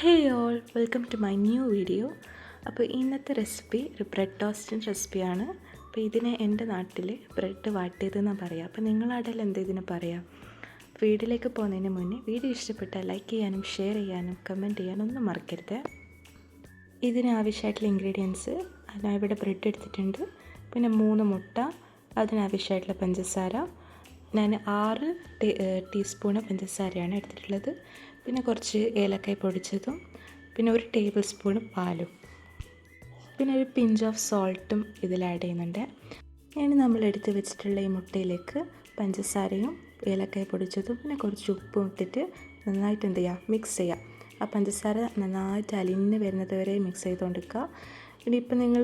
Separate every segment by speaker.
Speaker 1: Hey all, welcome to my new video. അപ്പോൾ ഇന്നത്തെ recipe ഒരു ബ്രെഡ് ടോസ്റ്റിൻ്റെ റെസിപ്പിയാണ്. അപ്പോൾ ഇതിനെ എൻ്റെ നാട്ടിൽ ബ്രെഡ് വാട്ടിയതെന്നാണ് പറയുക. അപ്പോൾ നിങ്ങളാടയിൽ എന്താ ഇതിന് പറയുക? വീഡിയോയിലേക്ക് പോകുന്നതിന് മുന്നേ വീഡിയോ ഇഷ്ടപ്പെട്ടാൽ ലൈക്ക് ചെയ്യാനും ഷെയർ ചെയ്യാനും കമൻറ്റ് ചെയ്യാനും ഒന്നും മറക്കരുത്. ഇതിനാവശ്യമായിട്ടുള്ള ഇൻഗ്രീഡിയൻസ് ഞാൻ ഇവിടെ ബ്രെഡ് എടുത്തിട്ടുണ്ട്, പിന്നെ 3 മുട്ട, അതിനാവശ്യമായിട്ടുള്ള പഞ്ചസാര. ഞാൻ 6 ടീസ്പൂണ് പഞ്ചസാരയാണ് എടുത്തിട്ടുള്ളത്. പിന്നെ കുറച്ച് ഏലക്കായ പൊടിച്ചതും, പിന്നെ 1 ടേബിൾ സ്പൂണ് പാലും, പിന്നെ ഒരു പിഞ്ച് ഓഫ് സോൾട്ടും ഇതിൽ ആഡ് ചെയ്യുന്നുണ്ട്. ഇനി നമ്മൾ എടുത്ത് വെച്ചിട്ടുള്ള ഈ മുട്ടയിലേക്ക് പഞ്ചസാരയും ഏലക്കായ പൊടിച്ചതും പിന്നെ കുറച്ച് ഉപ്പും ഇട്ടിട്ട് നന്നായിട്ട് എന്ത് ചെയ്യുക, മിക്സ് ചെയ്യുക. ആ പഞ്ചസാര നന്നായിട്ട് അലിഞ്ഞ് വരുന്നത് വരെ മിക്സ് ചെയ്തുകൊണ്ടിരിക്കുക. ഇനിയിപ്പോൾ നിങ്ങൾ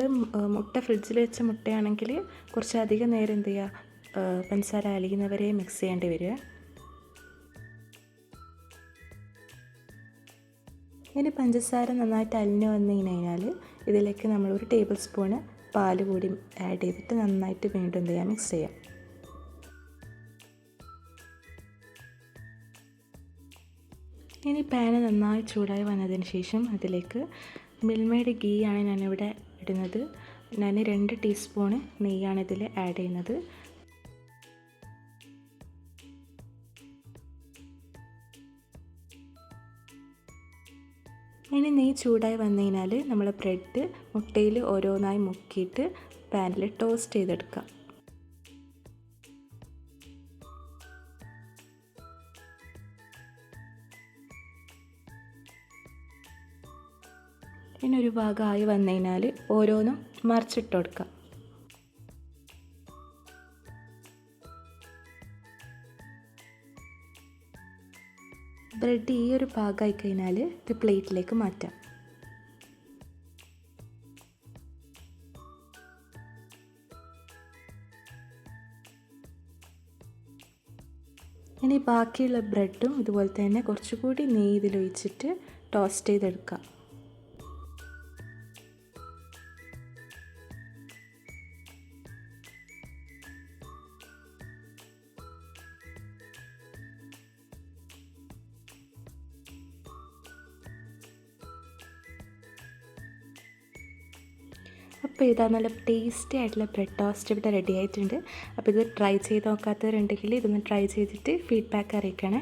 Speaker 1: മുട്ട ഫ്രിഡ്ജിൽ വെച്ച മുട്ടയാണെങ്കിൽ കുറച്ചധികം നേരം എന്ത് ചെയ്യുക, പഞ്ചസാര അലിയുന്നവരെ മിക്സ് ചെയ്യേണ്ടി വരിക. ഇനി പഞ്ചസാര നന്നായിട്ട് അലിഞ്ഞ് വന്നു കഴിഞ്ഞാൽ ഇതിലേക്ക് നമ്മൾ 1 ടേബിൾ സ്പൂണ് പാൽ കൂടി ആഡ് ചെയ്തിട്ട് നന്നായിട്ട് വീണ്ടും എന്ത് ചെയ്യുക, മിക്സ് ചെയ്യാം. ഇനി പാന് നന്നായി ചൂടായി വന്നതിന് ശേഷം അതിലേക്ക് മിൽമയുടെ ഗീ ആണ് ഞാനിവിടെ ഇടുന്നത്. ഞാൻ 2 ടീസ്പൂണ് നെയ്യാണ് ഇതിൽ ആഡ് ചെയ്യുന്നത്. ഇനി നെയ്യ് ചൂടായി വന്നു കഴിഞ്ഞാൽ നമ്മൾ ബ്രെഡ് മുട്ടയിൽ ഓരോന്നായി മുക്കിയിട്ട് പാനിൽ ടോസ്റ്റ് ചെയ്തെടുക്കാം. ഇനി ഒരു ഭാഗമായി വന്നു കഴിഞ്ഞാൽ ഓരോന്നും മറിച്ചിട്ട് കൊടുക്കാം. ബ്രെഡ് ഈ ഒരു പാകമായി കഴിഞ്ഞാൽ ഇത് പ്ലേറ്റിലേക്ക് മാറ്റാം. ഇനി ബാക്കിയുള്ള ബ്രെഡും ഇതുപോലെ തന്നെ കുറച്ചുകൂടി നെയ്യ് ഇതിലൊഴിച്ചിട്ട് ടോസ്റ്റ് ചെയ്തെടുക്കാം. അപ്പോൾ ഇതാ നല്ല ടേസ്റ്റി ആയിട്ടുള്ള ബ്രെഡ് ടോസ്റ്റ് ഇവിടെ റെഡി ആയിട്ടുണ്ട്. അപ്പോൾ ഇത് ട്രൈ ചെയ്ത് നോക്കാത്തവരുണ്ടെങ്കിൽ ഇതൊന്ന് ട്രൈ ചെയ്തിട്ട് ഫീഡ്ബാക്ക് അറിയിക്കണേ.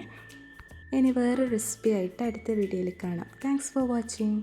Speaker 1: ഇനി വേറൊരു റെസിപ്പി ആയിട്ട് അടുത്ത വീഡിയോയിൽ കാണാം. Thanks for watching.